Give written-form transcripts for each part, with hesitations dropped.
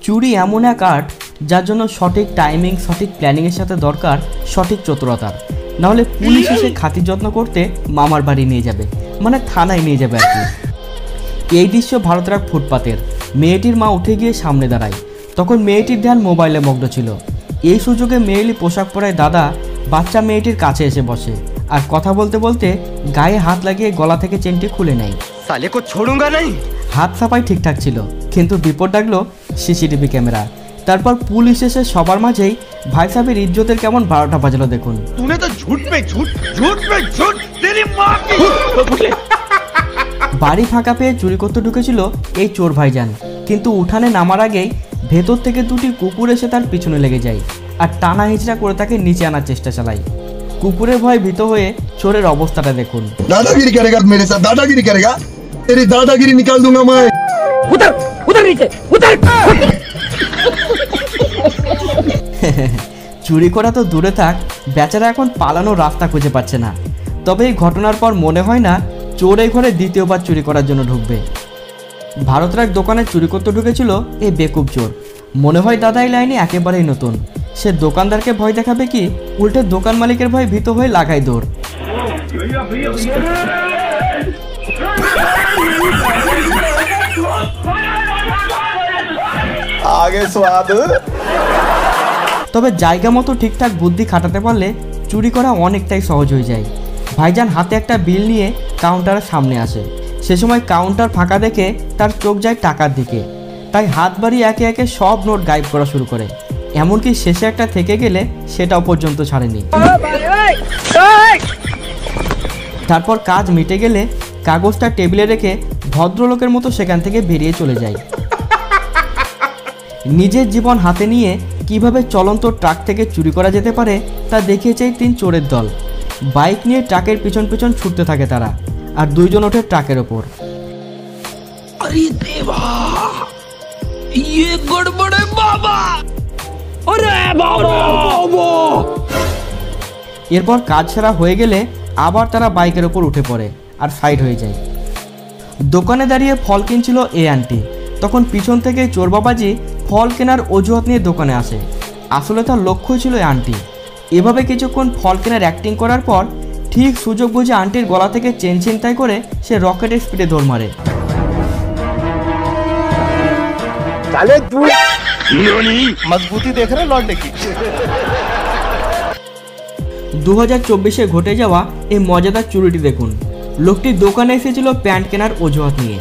চুরি এমন এক আর্ট যার জন্য সঠিক টাইমিং, সঠিক প্ল্যানিংয়ের সাথে দরকার সঠিক চতুরতার। নাহলে পুলিশ এসে খাতির যত্ন করতে মামার বাড়ি নিয়ে যাবে, মানে থানায় নিয়ে যাবে আর কি। এই দৃশ্য ভারতের এক ফুটপাতের। মেয়েটির মা উঠে গিয়ে সামনে দাঁড়ায়। তখন মেয়েটির ধ্যান মোবাইলে মগ্ন ছিল। এই সুযোগে মেয়েলি পোশাক পরায় দাদা বাচ্চা মেয়েটির কাছে এসে বসে আর কথা বলতে বলতে গায়ে হাত লাগিয়ে গলা থেকে চেনটি খুলে নেয়। সালে কো ছোড়ুঙ্গা নাই। হাত সাফাই ঠিকঠাক ছিল, কিন্তু বিপদ ডাকলো সিসিটিভি ক্যামেরা। তারপর পুলিশ এসে সবার মাঝেই ভাই সাহেবের ইজ্জতের কেমন 12টা বাজলো দেখুন। तूने तो झूठ पे झूठ, झूठ पे झूठ, तेरी माँ की। বাড়ি ফাঁকা পেয়ে চুরি করতে ঢুকেছিল এই চোর ভাইজান, কিন্তু উঠানে নামার আগেই ভেতর থেকে দুটি কুকুর এসে তার পিছনে লেগে যায় আর টানা হিচড়া করে তাকে নিচে আনার চেষ্টা চালায়। কুকুরের ভয়ে ভীত হয়ে চোরের অবস্থাটা দেখুন। दादागिरी करेगा मेरे साथ, दादागिरी करेगा, तेरी दादागिरी निकाल दूंगा मैं। उधर उधर नीचे उधर। চুরি করা তো দূরে থাক, বেচারা এখন পালানোর রাস্তা খুঁজে পাচ্ছে না। তবে এই ঘটনার পর মনে হয় না চোর এই ঘরে দ্বিতীয়বার চুরি করার জন্য ঢুকবে। ভারতের এক দোকানে চুরি করতে ঢুকেছিল এই বেকুব চোর। মনে হয় দাদা এই লাইনে একেবারেই নতুন। সে দোকানদারকে ভয় দেখাবে কি, উল্টে দোকান মালিকের ভয় ভীত হয়ে লাগায় দৌড়। आगे स्वाद। তবে জায়গা মতো ঠিকঠাক বুদ্ধি খাটাতে পারলে চুরি করা অনেকটাই সহজ হয়ে যায়। ভাইজান হাতে একটা বিল নিয়ে কাউন্টারের সামনে আসে। সে সময় কাউন্টার ফাঁকা দেখে তার চোখ যায় টাকার দিকে, তাই হাত বাড়িয়ে একে একে সব নোট গায়েব করা শুরু করে। এমনকি শেষে একটা থেকে গেলে সেটাও পর্যন্ত ছাড়েনি। তারপর কাজ মিটে গেলে কাগজটা টেবিলে রেখে ভদ্রলোকের মতো সেখান থেকে বেরিয়ে চলে যায়। নিজের জীবন হাতে নিয়ে কিভাবে চলন্ত ট্রাক থেকে চুরি করা যেতে পারে তা দেখিয়েছে এই 3 চোরের দল। বাইক নিয়ে ট্রাকের পিছন পিছন ছুটতে থাকে তারা, আর 2 জন ওঠে ট্রাকের ওপর। अरे देवा, ये गड़बड़ है बाबा। अरे बाबा। এরপর কাজ সারা হয়ে গেলে আবার তারা বাইকের ওপর উঠে পড়ে আর সাইড হয়ে যায়। দোকানে দাঁড়িয়ে ফল কিনছিল এই আন্টি। তখন পিছন থেকে চোর বাবাজি ফল কেনার অজুহাত নিয়ে দোকানে আসে। আসলে তার লক্ষ্যই ছিল এই আন্টি। এভাবে কিছুক্ষণ ফল কেনার অ্যাক্টিং করার পর ঠিক সুযোগ বুঝে আন্টির গলা থেকে চেন ছিনতাই করে সে রকেটের স্পিডে দৌড় মারে। साले तू मजबूती देख रहे लौटने की। 2024-এ ঘটে যাওয়া এই মজাদার চুরিটি দেখুন। লোকটি দোকানে এসেছিল প্যান্ট কেনার অজুহাত নিয়ে।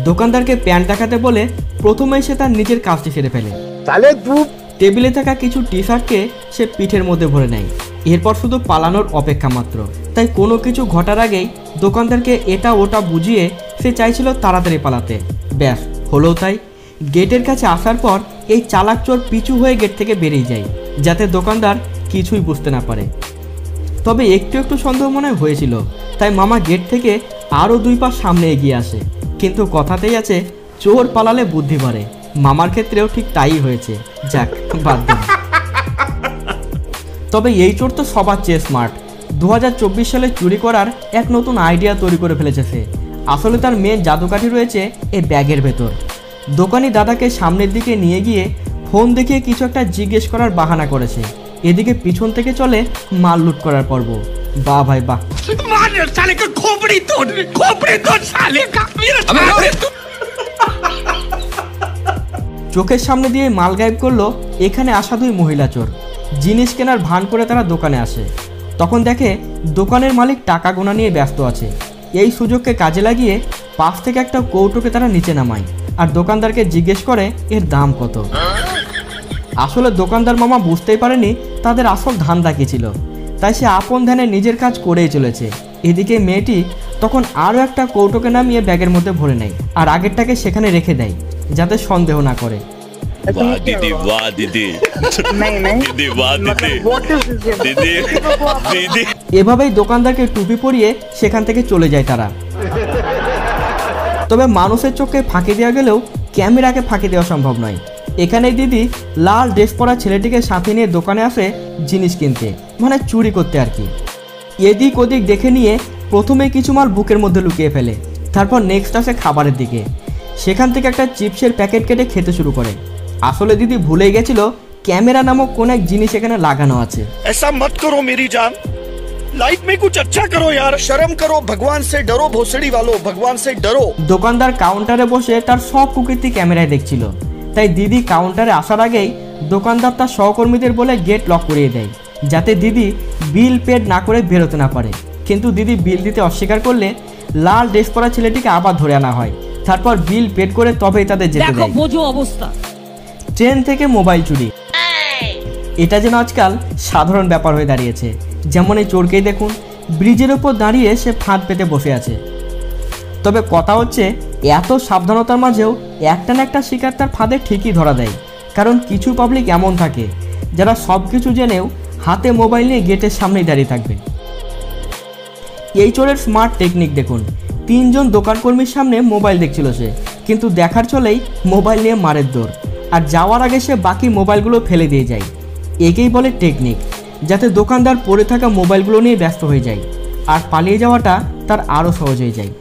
দোকানদারকে প্যান্ট দেখাতে বলে প্রথমে সে তার নিজের কাজটি সেরে ফেলে। साले तू টেবিলে থাকা কিছু টি শার্টকে সে পিঠের মধ্যে ভরে নেয়। এরপর শুধু পালানোর অপেক্ষা মাত্র। তাই কোনো কিছু ঘটার আগেই দোকানদারকে এটা ওটা বুঝিয়ে সে চাইছিল তাড়াতাড়ি পালাতে। ব্যাস হলো তাই। গেটের কাছে আসার পর এই চালাক চোর পিছু হয়ে গেট থেকে বেরিয়ে যায়, যাতে দোকানদার কিছুই বুঝতে না পারে। তবে একটু একটু সন্দেহ মনে হয়েছিল, তাই মামা গেট থেকে আরও 2 পা সামনে এগিয়ে আসে। কিন্তু কথাতেই আছে চোর পালালে বুদ্ধি বাড়ে। মামার ক্ষেত্রেও ঠিক তাই হয়েছে। যাক, বাদ দিন। তবে এই চোর তো সবার চেয়ে স্মার্ট। 2024 সালে চুরি করার এক নতুন আইডিয়া তৈরি করে ফেলেছে সে। আসলে তার মেন জাদুকাঠি রয়েছে এই ব্যাগের ভেতর। দোকানি দাদাকে সামনের দিকে নিয়ে গিয়ে ফোন দেখিয়ে কিছু একটা জিজ্ঞেস করার বাহানা করেছে। এদিকে পিছন থেকে চলে মাল লুট করার পর্ব। বাহ ভাই বাহ। চোখের সামনে দিয়ে মাল গায়েব করলো এখানে আসা 2 মহিলা চোর। জিনিস কেনার ভান করে তারা দোকানে আসে। তখন দেখে দোকানের মালিক টাকা গোনা নিয়ে ব্যস্ত আছে। এই সুযোগকে কাজে লাগিয়ে পাশ থেকে একটা কৌটোকে তারা নিচে নামায় আর দোকানদারকে জিজ্ঞেস করে এর দাম কত। আসলে দোকানদার মামা বুঝতেই পারেনি তাদের আসল ধান্দা কি ছিল, তাই সে আপন ধ্যানে নিজের কাজ করেই চলেছে। এদিকে মেয়েটি তখন আরও একটা কৌটোকে নামিয়ে ব্যাগের মধ্যে ভরে নেয় আর আগেরটাকে সেখানে রেখে দেয়, যাতে সন্দেহ না করে। वाह दीदी, वाह दीदी। नहीं नहीं दीदी, वाह दीदी। दीदी, दीदी। এভাবেই দোকানদারকে টুপি পরিয়ে সেখান থেকে চলে যায় তারা। তবে মানুষের চোখে ফাঁকি দেওয়া গেলেও ক্যামেরাকে ফাঁকি দেওয়া সম্ভব নয়। এখানে দিদি লাল ড্রেস পরা ছেলেটিকে সাথে নিয়ে দোকানে আসে জিনিস কিনতে, মানে চুরি করতে আর কি। এদিক ওদিক দেখে নিয়ে প্রথমে কিছু মাল বুকের মধ্যে লুকিয়ে ফেলে। তারপর নেক্সট আসে খাবারের দিকে। সেখান থেকে একটা চিপসের প্যাকেট কেটে খেতে শুরু করে। আসলে দিদি ভুলেই গেছিল ক্যামেরা নামক কোন এক জিনিস এখানে লাগানো আছে। ऐसा मत करो मेरी जान, लाइफ में कुछ अच्छा करो यार, शर्म करो, भगवान से डरो, भोसड़ी वालों, भगवान से डरो। দোকানদার কাউন্টারে বসে তার সব কুকীর্তি ক্যামেরায় দেখছিল, তাই দিদি কাউন্টারে আসার আগেই দোকানদার তার সহকর্মীদের বলে গেট লক করিয়ে দেয়, যাতে দিদি বিল পেড না করে বেরোতে না পারে। কিন্তু দিদি বিল দিতে অস্বীকার করলে লাল ড্রেস পরা ছেলেটিকে আবার ধরে আনা হয়, তারপর বিল পেড করে তবেই তাদের যেতে দেয়। ট্রেন থেকে মোবাইল চুরি, এটা যেন আজকাল সাধারণ ব্যাপার হয়ে দাঁড়িয়েছে। যেমন এই চোরকেই দেখুন, ব্রিজের ওপর দাঁড়িয়ে সে ফাঁদ পেতে বসে আছে। তবে কথা হচ্ছে, এত সাবধানতার মাঝেও একটা না একটা শিকার তার ফাঁদে ঠিকই ধরা দেয়। কারণ কিছু পাবলিক এমন থাকে যারা সব কিছু জেনেও হাতে মোবাইল নিয়ে গেটের সামনেই দাঁড়িয়ে থাকবে। এই চোরের স্মার্ট টেকনিক দেখুন, 3 জন দোকানকর্মীর সামনে মোবাইল দেখছিল সে, কিন্তু দেখার চলেই মোবাইল নিয়ে মারের দৌড়, আর যাওয়ার আগে সে বাকি মোবাইলগুলো ফেলে দিয়ে যায়। একেই বলে টেকনিক, যাতে দোকানদার পড়ে থাকা মোবাইলগুলো নিয়ে ব্যস্ত হয়ে যায় আর পালিয়ে যাওয়াটা তার আরও সহজ হয়ে যায়।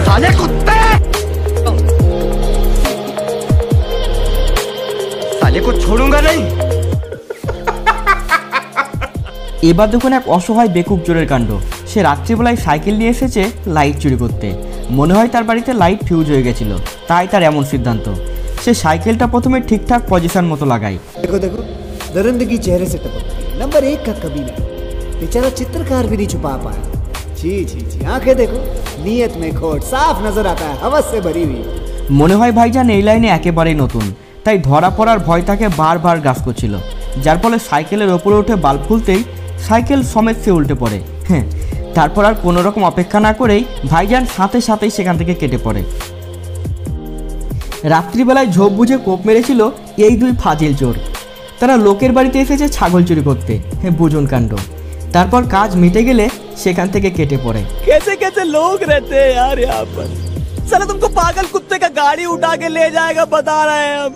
साले कुत्ते, साले को छोड़ूंगा नहीं। এবার দেখুন এক অসহায় বেকুব চোরের কাণ্ড। সে রাত্রিবেলায় সাইকেল নিয়ে এসেছে লাইট চুরি করতে। মনে হয় তার বাড়িতে লাইট ফিউজ হয়ে গেছিল, তাই তার এমন সিদ্ধান্ত। সে সাইকেলটা প্রথমে ঠিকঠাক পজিশন মতো লাগায়। देखो देखो दरिंदगी चेहरे से टपकती है, नंबर 1 का कबीला, बेचारा चित्रकार भी नहीं छुपा पाया। जी जी जी आंखें देखो, नीयत में खोट साफ नजर आता है, हवस से भरी हुई। মনে হয় ভাইজান এই লাইনে একেবারেই নতুন, তাই ধরা পড়ার ভয় তাকে বারবার গ্রাস করছিল, যার ফলে সাইকেলের ওপরে উঠে বাল্ব খুলতেই সাইকেল সমেত সে উল্টে পড়ে। হ্যাঁ, তারপর আর কোনো রকম অপেক্ষা না করেই ভাইজান সাথে সাথেই সেখান থেকে কেটে পড়ে। রাত্রিবেলায় ঝোপ বুঝে কোপ মেরেছিল এই 2 ফাজিল চোর। তারা লোকের বাড়িতে এসেছে ছাগল চুরি করতে। হ্যাঁ, বুঝুন কাণ্ড। তারপর কাজ মিটে গেলে সেখান থেকে কেটে পড়ে। कैसे कैसे लोग रहते हैं यार यहाँ पर, साला तुमको पागल कुत्ते का गाड़ी उठा के ले जाएगा, बता रहे हैं हम।